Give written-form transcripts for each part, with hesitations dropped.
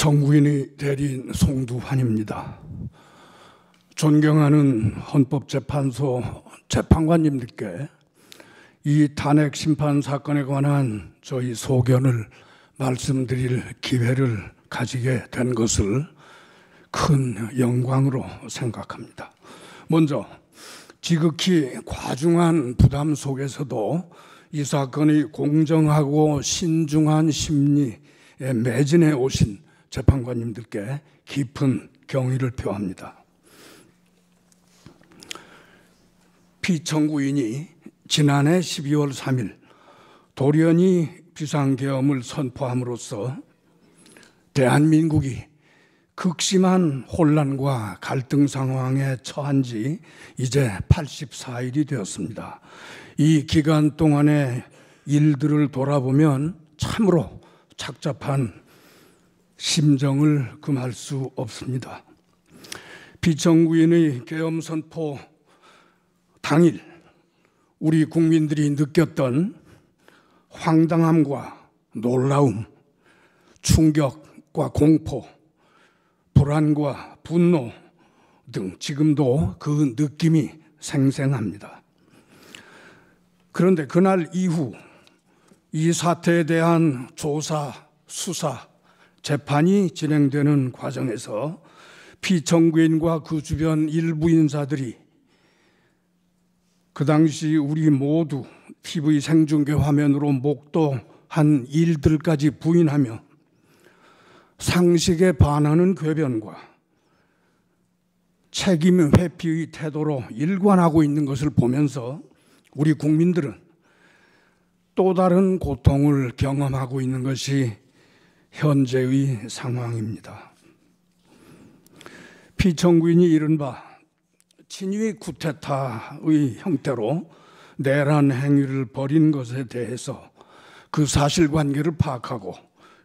정부인의 대리인 송두환입니다. 존경하는 헌법재판소 재판관님들께 이 탄핵 심판 사건에 관한 저희 소견을 말씀드릴 기회를 가지게 된 것을 큰 영광으로 생각합니다. 먼저 지극히 과중한 부담 속에서도 이 사건의 공정하고 신중한 심리에 매진해 오신 재판관님들께 깊은 경의를 표합니다. 피청구인이 지난해 12월 3일 돌연히 비상계엄을 선포함으로써 대한민국이 극심한 혼란과 갈등 상황에 처한 지 이제 84일이 되었습니다. 이 기간 동안의 일들을 돌아보면 참으로 착잡한 심정을 금할 수 없습니다. 피청구인의 계엄 선포 당일 우리 국민들이 느꼈던 황당함과 놀라움, 충격과 공포, 불안과 분노 등 지금도 그 느낌이 생생합니다. 그런데 그날 이후 이 사태에 대한 조사, 수사, 재판이 진행되는 과정에서 피청구인과 그 주변 일부 인사들이 그 당시 우리 모두 TV 생중계 화면으로 목도한 일들까지 부인하며 상식에 반하는 궤변과 책임 회피의 태도로 일관하고 있는 것을 보면서 우리 국민들은 또 다른 고통을 경험하고 있는 것이 현재의 상황입니다. 피청구인이 이른바 친위 쿠데타의 형태로 내란 행위를 벌인 것에 대해서 그 사실관계를 파악하고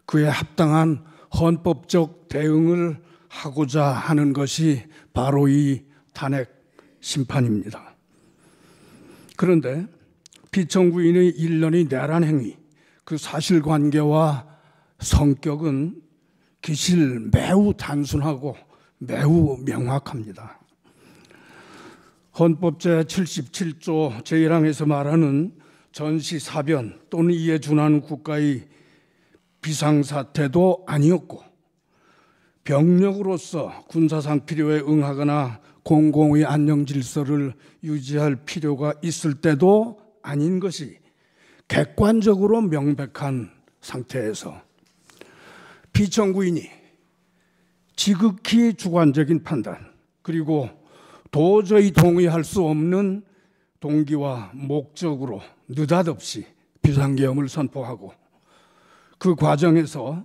그에 합당한 헌법적 대응을 하고자 하는 것이 바로 이 탄핵 심판입니다. 그런데 피청구인의 일련의 내란 행위, 그 사실관계와 성격은 기실 매우 단순하고 매우 명확합니다. 헌법 제77조 제1항에서 말하는 전시사변 또는 이에 준하는 국가의 비상사태도 아니었고 병력으로서 군사상 필요에 응하거나 공공의 안녕질서를 유지할 필요가 있을 때도 아닌 것이 객관적으로 명백한 상태에서 피청구인이 지극히 주관적인 판단 그리고 도저히 동의할 수 없는 동기와 목적으로 느닷없이 비상계엄을 선포하고 그 과정에서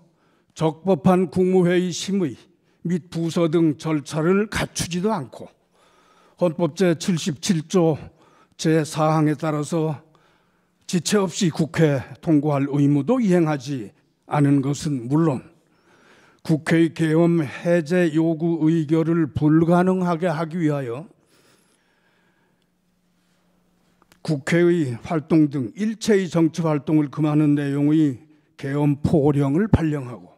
적법한 국무회의 심의 및 부서 등 절차를 갖추지도 않고 헌법 제77조 제4항에 따라서 지체 없이 국회 통과할 의무도 이행하지 않은 것은 물론 국회의 계엄 해제 요구 의결을 불가능하게 하기 위하여 국회의 활동 등 일체의 정치 활동을 금하는 내용의 계엄 포령을 발령하고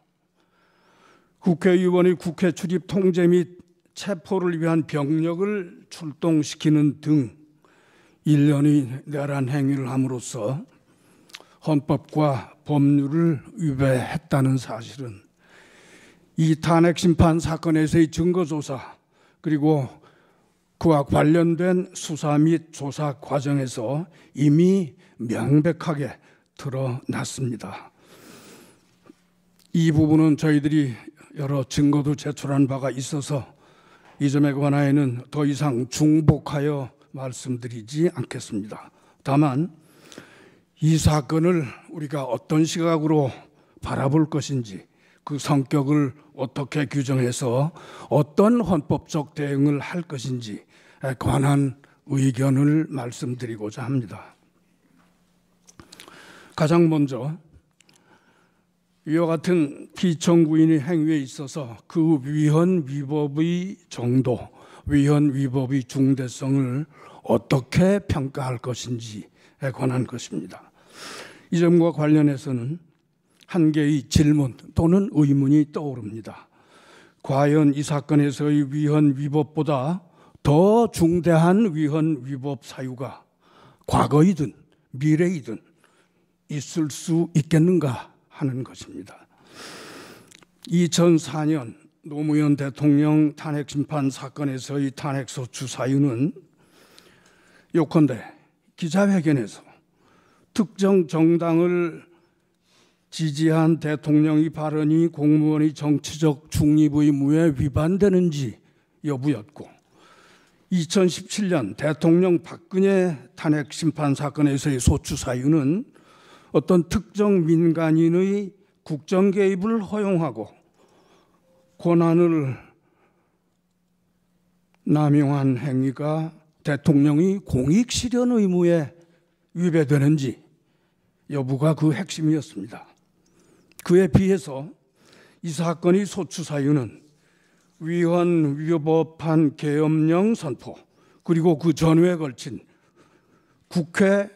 국회의원의 국회 출입 통제 및 체포를 위한 병력을 출동시키는 등 일련의 내란 행위를 함으로써 헌법과 법률을 위배했다는 사실은 이 탄핵 심판 사건에서의 증거조사 그리고 그와 관련된 수사 및 조사 과정에서 이미 명백하게 드러났습니다. 이 부분은 저희들이 여러 증거도 제출한 바가 있어서 이 점에 관하여는 더 이상 중복하여 말씀드리지 않겠습니다. 다만 이 사건을 우리가 어떤 시각으로 바라볼 것인지 그 성격을 어떻게 규정해서 어떤 헌법적 대응을 할 것인지에 관한 의견을 말씀드리고자 합니다. 가장 먼저 이와 같은 피청구인의 행위에 있어서 그 위헌 위법의 정도, 위헌 위법의 중대성을 어떻게 평가할 것인지에 관한 것입니다. 이 점과 관련해서는 한 개의 질문 또는 의문이 떠오릅니다. 과연 이 사건에서의 위헌 위법보다 더 중대한 위헌 위법 사유가 과거이든 미래이든 있을 수 있겠는가 하는 것입니다. 2004년 노무현 대통령 탄핵심판 사건에서의 탄핵소추 사유는 요컨대 기자회견에서 특정 정당을 지지한 대통령의 발언이 공무원의 정치적 중립 의무에 위반되는지 여부였고, 2017년 대통령 박근혜 탄핵심판 사건에서의 소추 사유는 어떤 특정 민간인의 국정 개입을 허용하고 권한을 남용한 행위가 대통령의 공익 실현 의무에 위배되는지 여부가 그 핵심이었습니다. 그에 비해서 이 사건의 소추 사유는 위헌 위법한 계엄령 선포, 그리고 그 전후에 걸친 국회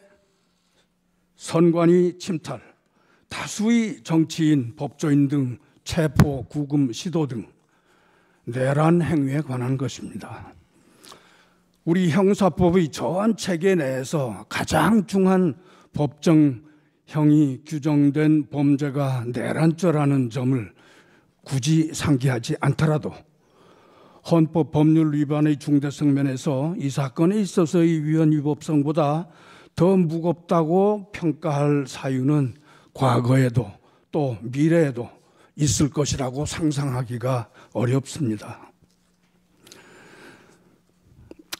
선관위 침탈, 다수의 정치인, 법조인 등 체포, 구금, 시도 등 내란 행위에 관한 것입니다. 우리 형사법의 전 체계 내에서 가장 중한 법정형이 규정된 범죄가 내란죄라는 점을 굳이 상기하지 않더라도 헌법 법률 위반의 중대성 면에서 이 사건에 있어서의 위헌 위법성보다 더 무겁다고 평가할 사유는 과거에도 또 미래에도 있을 것이라고 상상하기가 어렵습니다.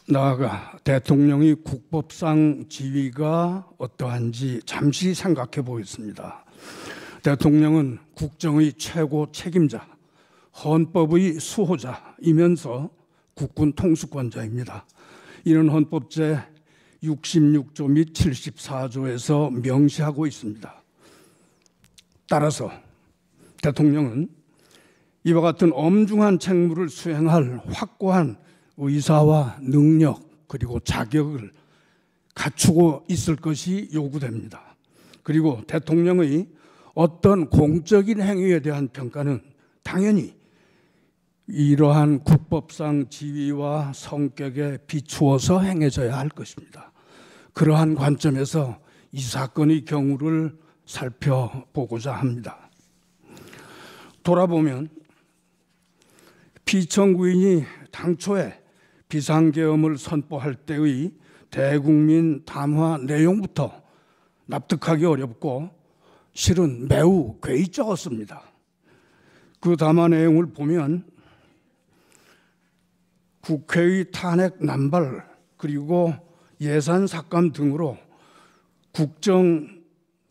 나아가 대통령의 국법상 지위가 어떠한지 잠시 생각해 보겠습니다. 대통령은 국정의 최고 책임자, 헌법의 수호자이면서 국군 통수권자입니다. 이는 헌법 제 66조 및 74조에서 명시하고 있습니다. 따라서 대통령은 이와 같은 엄중한 책무를 수행할 확고한 의사와 능력 그리고 자격을 갖추고 있을 것이 요구됩니다. 그리고 대통령의 어떤 공적인 행위에 대한 평가는 당연히 이러한 국법상 지위와 성격에 비추어서 행해져야 할 것입니다. 그러한 관점에서 이 사건의 경우를 살펴보고자 합니다. 돌아보면 피청구인이 당초에 비상계엄을 선포할 때의 대국민 담화 내용부터 납득하기 어렵고 실은 매우 괴이적었습니다. 그 담화 내용을 보면 국회의 탄핵 남발 그리고 예산 삭감 등으로 국정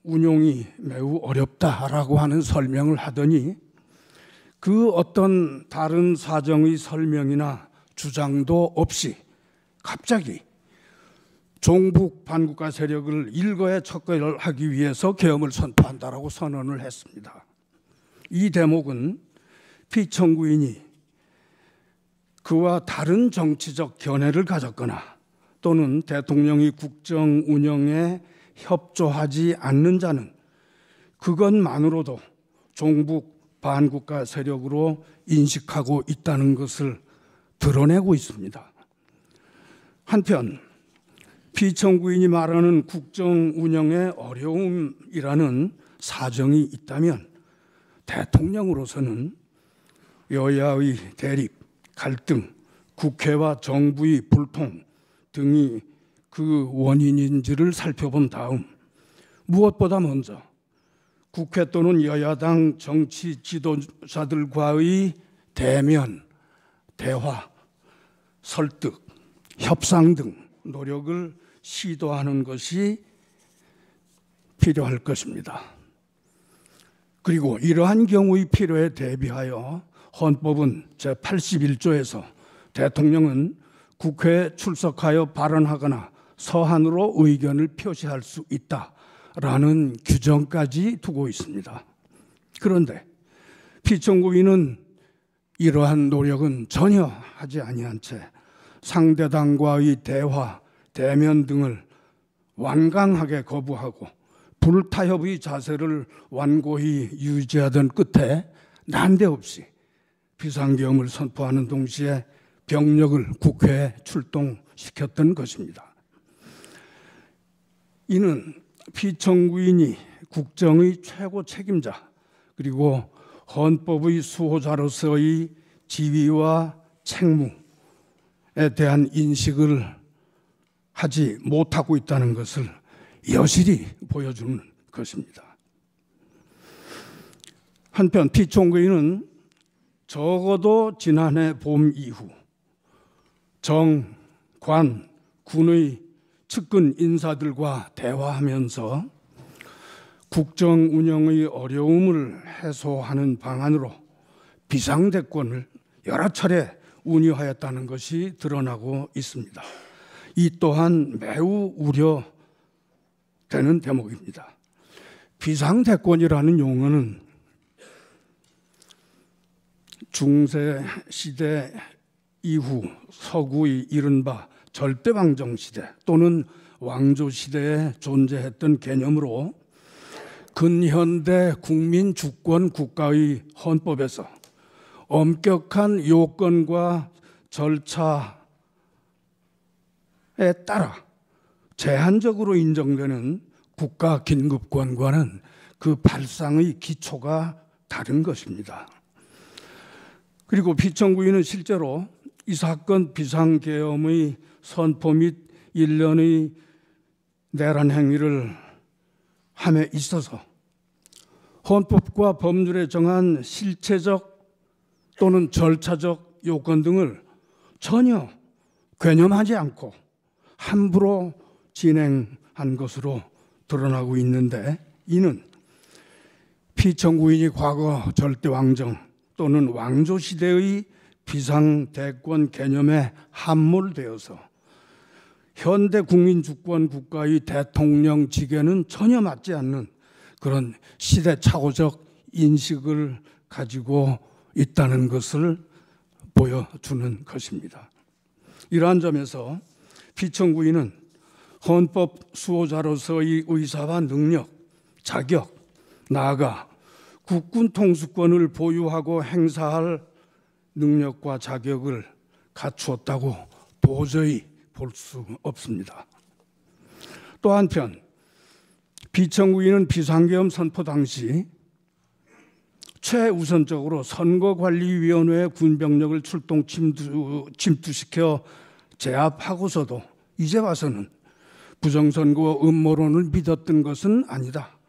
운용이 매우 어렵다라고 하는 설명을 하더니 그 어떤 다른 사정의 설명이나 주장도 없이 갑자기 종북 반국가 세력을 일거에 척결하기 위해서 계엄을 선포한다라고 선언을 했습니다. 이 대목은 피청구인이 그와 다른 정치적 견해를 가졌거나 또는 대통령이 국정 운영에 협조하지 않는 자는 그것만으로도 종북 반국가 세력으로 인식하고 있다는 것을 드러내고 있습니다. 한편 피청구인이 말하는 국정 운영의 어려움이라는 사정이 있다면 대통령으로서는 여야의 대립, 갈등, 국회와 정부의 불통 등이 그 원인인지를 살펴본 다음 무엇보다 먼저 국회 또는 여야당 정치 지도자들과의 대면, 대화, 설득, 협상 등 노력을 시도하는 것이 필요할 것입니다. 그리고 이러한 경우의 필요에 대비하여 헌법은 제81조에서 대통령은 국회에 출석하여 발언하거나 서한으로 의견을 표시할 수 있다라는 규정까지 두고 있습니다. 그런데 피청구인은 이러한 노력은 전혀 하지 아니한 채 상대당과의 대화, 대면 등을 완강하게 거부하고 불타협의 자세를 완고히 유지하던 끝에 난데없이 비상계엄을 선포하는 동시에 병력을 국회에 출동시켰던 것입니다. 이는 피청구인이 국정의 최고 책임자 그리고 헌법의 수호자로서의 지위와 책무에 대한 인식을 하지 못하고 있다는 것을 여실히 보여주는 것입니다. 한편 피청구인은 적어도 지난해 봄 이후 정, 관, 군의 측근 인사들과 대화하면서 국정 운영의 어려움을 해소하는 방안으로 비상대권을 여러 차례 운유하였다는 것이 드러나고 있습니다. 이 또한 매우 우려되는 대목입니다. 비상대권이라는 용어는 중세 시대 이후 서구의 이른바 절대왕정 시대 또는 왕조 시대에 존재했던 개념으로 근현대 국민 주권 국가의 헌법에서 엄격한 요건과 절차에 따라 제한적으로 인정되는 국가 긴급권과는 그 발상의 기초가 다른 것입니다. 그리고 피청구인은 실제로 이 사건 비상계엄의 선포 및 일련의 내란 행위를 함에 있어서 헌법과 법률에 정한 실체적 또는 절차적 요건 등을 전혀 괴념하지 않고 함부로 진행한 것으로 드러나고 있는데, 이는 피청구인이 과거 절대왕정 또는 왕조 시대의 비상대권 개념에 함몰되어서 현대 국민주권 국가의 대통령직에는 전혀 맞지 않는 그런 시대착오적 인식을 가지고 있다는 것을 보여주는 것입니다. 이러한 점에서 피청구인은 헌법 수호자로서의 의사와 능력, 자격, 나아가 국군 통수권을 보유하고 행사할 능력과 자격을 갖추었다고 도저히 볼 수 없습니다. 또 한편 피청구인은 비상계엄 선포 당시 최우선적으로 선거관리위원회의 군병력을 출동 침투시켜 제압하고서도 이제 와서는 부정선거 음모론을 믿었던 것은 아니다.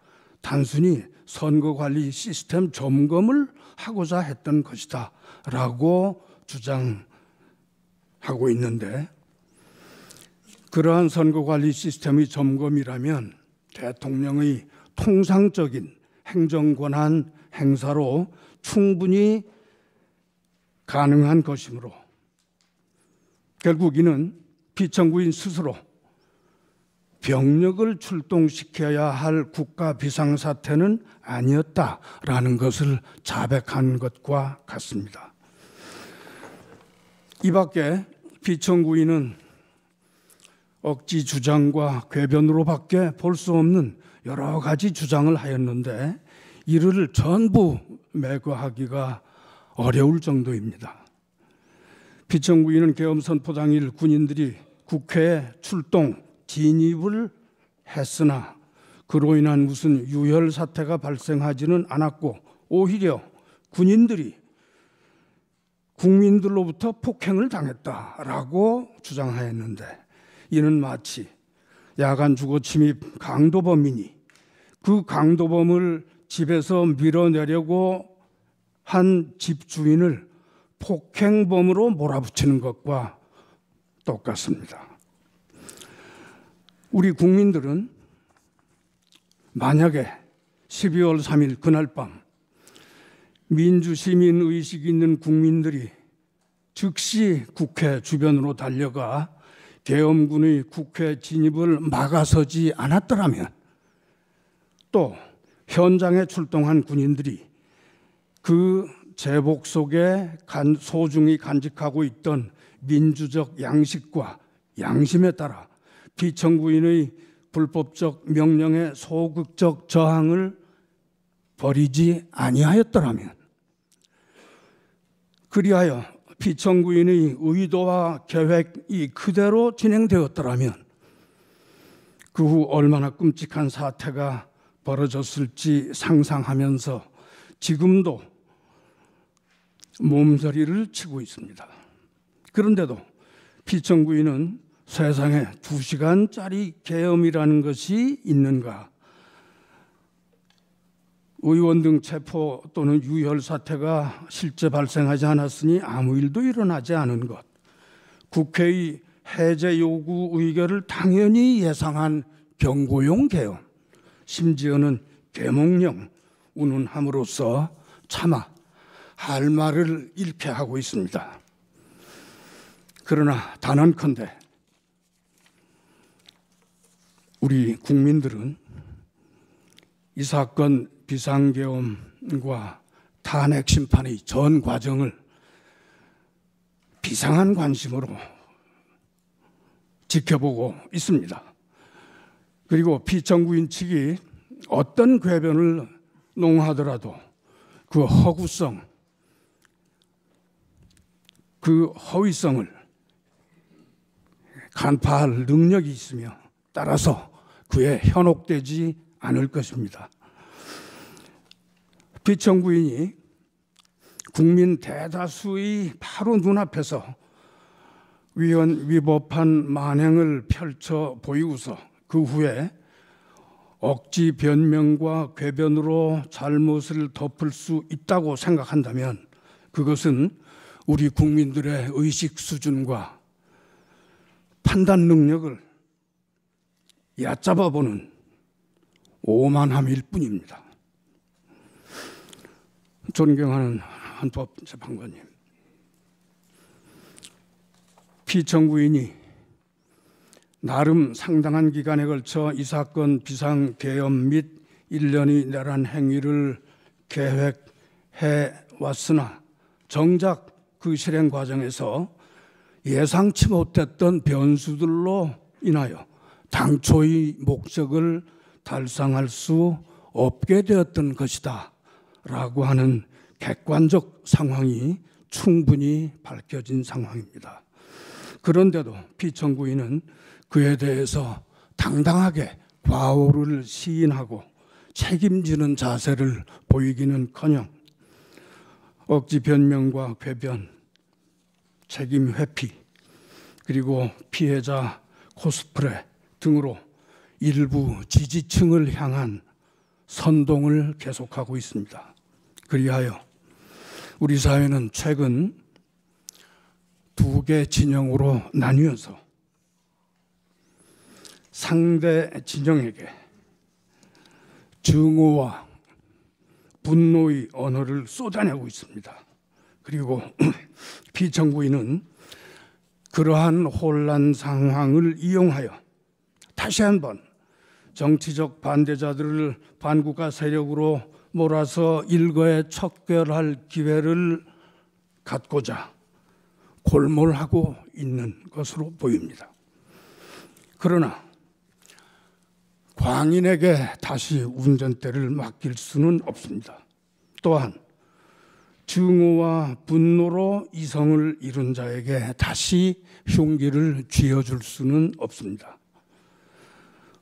단순히 선거관리 시스템 점검을 하고자 했던 것이다 라고 주장하고 있는데, 그러한 선거관리 시스템의 점검이라면 대통령의 통상적인 행정권한 행사로 충분히 가능한 것이므로 결국 이는 피청구인 스스로 병력을 출동시켜야 할 국가 비상사태는 아니었다라는 것을 자백한 것과 같습니다. 이 밖에 피청구인은 억지 주장과 궤변으로밖에 볼 수 없는 여러 가지 주장을 하였는데 이를 전부 매거하기가 어려울 정도입니다. 피청구인은 계엄 선포 당일 군인들이 국회에 출동 진입을 했으나 그로 인한 무슨 유혈 사태가 발생하지는 않았고 오히려 군인들이 국민들로부터 폭행을 당했다라고 주장하였는데, 이는 마치 야간 주거 침입 강도범이니 그 강도범을 집에서 밀어내려고 한 집주인을 폭행범으로 몰아붙이는 것과 똑같습니다. 우리 국민들은 만약에 12월 3일 그날 밤 민주시민의식이 있는 국민들이 즉시 국회 주변으로 달려가 계엄군의 국회 진입을 막아서지 않았더라면, 또 현장에 출동한 군인들이 그 제복 속에 소중히 간직하고 있던 민주적 양식과 양심에 따라 피청구인의 불법적 명령의 소극적 저항을 버리지 아니하였더라면, 그리하여 피청구인의 의도와 계획이 그대로 진행되었더라면 그 후 얼마나 끔찍한 사태가 벌어졌을지 상상하면서 지금도 몸서리를 치고 있습니다. 그런데도 피청구인은 세상에 2시간짜리 계엄이라는 것이 있는가, 의원 등 체포 또는 유혈 사태가 실제 발생하지 않았으니 아무 일도 일어나지 않은 것, 국회의 해제 요구 의결을 당연히 예상한 경고용 계엄, 심지어는 계몽령 운운함으로써 차마 할 말을 잃게 하고 있습니다. 그러나 단언컨대 우리 국민들은 이 사건 비상계엄과 탄핵 심판의 전 과정을 비상한 관심으로 지켜보고 있습니다. 그리고 피청구인 측이 어떤 궤변을 농하더라도 그 허구성, 그 허위성을 간파할 능력이 있으며 따라서 그에 현혹되지 않을 것입니다. 피청구인이 국민 대다수의 바로 눈앞에서 위법한 만행을 펼쳐 보이고서 그 후에 억지 변명과 궤변으로 잘못을 덮을 수 있다고 생각한다면 그것은 우리 국민들의 의식 수준과 판단 능력을 얕잡아보는 오만함일 뿐입니다. 존경하는 헌법재판관님, 피청구인이 나름 상당한 기간에 걸쳐 이 사건 비상계엄 및 일련의 내란 행위를 계획해 왔으나 정작 그 실행 과정에서 예상치 못했던 변수들로 인하여 당초의 목적을 달성할 수 없게 되었던 것이다 라고 하는 객관적 상황이 충분히 밝혀진 상황입니다. 그런데도 피청구인은 그에 대해서 당당하게 과오를 시인하고 책임지는 자세를 보이기는커녕 억지 변명과 궤변, 책임 회피, 그리고 피해자 코스프레 등으로 일부 지지층을 향한 선동을 계속하고 있습니다. 그리하여 우리 사회는 최근 2개 진영으로 나뉘어서 상대 진영에게 증오와 분노의 언어를 쏟아내고 있습니다. 그리고 피청구인은 그러한 혼란 상황을 이용하여 다시 한번 정치적 반대자들을 반국가 세력으로 몰아서 일거에 척결할 기회를 갖고자 골몰하고 있는 것으로 보입니다. 그러나 광인에게 다시 운전대를 맡길 수는 없습니다. 또한 증오와 분노로 이성을 잃은 자에게 다시 흉기를 쥐어줄 수는 없습니다.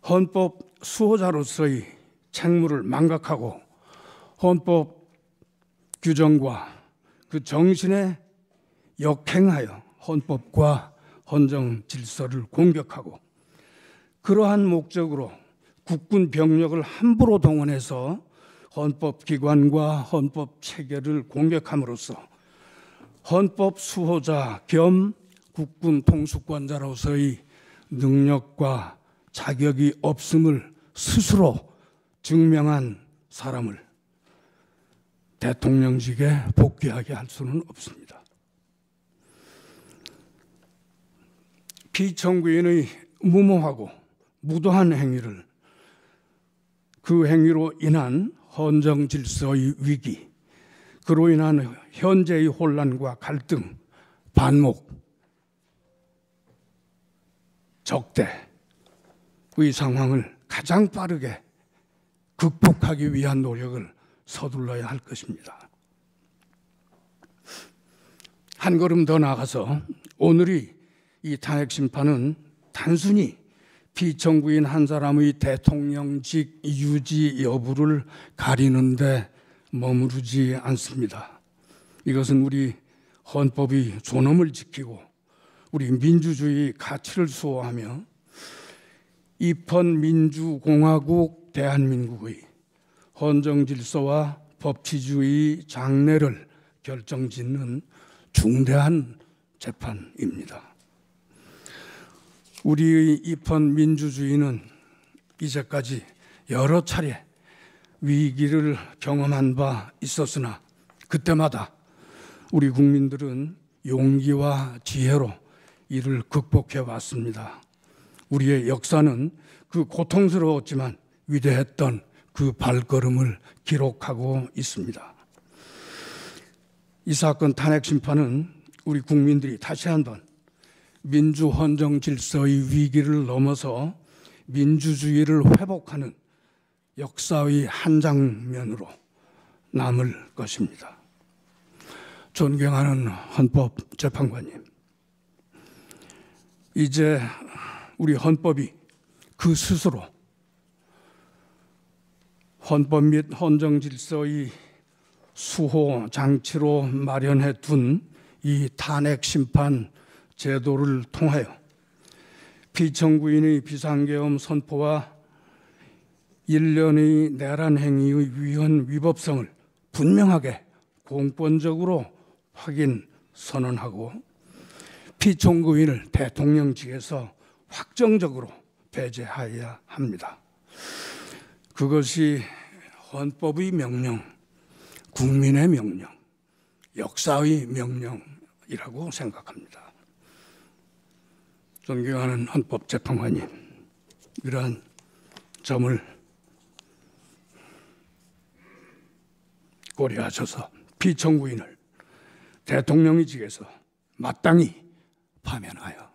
헌법 수호자로서의 책무를 망각하고 헌법 규정과 그 정신에 역행하여 헌법과 헌정 질서를 공격하고 그러한 목적으로 국군 병력을 함부로 동원해서 헌법기관과 헌법체계를 공격함으로써 헌법 수호자 겸 국군 통수권자로서의 능력과 자격이 없음을 스스로 증명한 사람을 대통령직에 복귀하게 할 수는 없습니다. 피청구인의 무모하고 무도한 행위를, 그 행위로 인한 헌정 질서의 위기, 그로 인한 현재의 혼란과 갈등, 반목, 적대, 상황을 가장 빠르게 극복하기 위한 노력을 서둘러야 할 것입니다. 한 걸음 더 나아가서 오늘이 이 탄핵 심판은 단순히 피청구인 한 사람의 대통령직 유지 여부를 가리는데 머무르지 않습니다. 이것은 우리 헌법의 존엄을 지키고 우리 민주주의 가치를 수호하며 입헌민주공화국 대한민국의 헌정질서와 법치주의 장래를 결정짓는 중대한 재판입니다. 우리의 입헌민주주의는 이제까지 여러 차례 위기를 경험한 바 있었으나 그때마다 우리 국민들은 용기와 지혜로 이를 극복해 왔습니다. 우리의 역사는 그 고통스러웠지만 위대했던 그 발걸음을 기록하고 있습니다. 이 사건 탄핵 심판은 우리 국민들이 다시 한번 민주 헌정 질서의 위기를 넘어서 민주주의를 회복하는 역사의 한 장면으로 남을 것입니다. 존경하는 헌법재판관님, 이제 우리 헌법이 그 스스로 헌법 및 헌정 질서의 수호 장치로 마련해 둔 이 탄핵 심판 제도를 통하여 피청구인의 비상계엄 선포와 일련의 내란 행위의 위헌 위법성을 분명하게 공권적으로 확인 선언하고 피청구인을 대통령직에서 확정적으로 배제하여야 합니다. 그것이 헌법의 명령, 국민의 명령, 역사의 명령이라고 생각합니다. 존경하는 헌법재판관님, 이러한 점을 고려하셔서 피청구인을 대통령직에서 마땅히 파면하여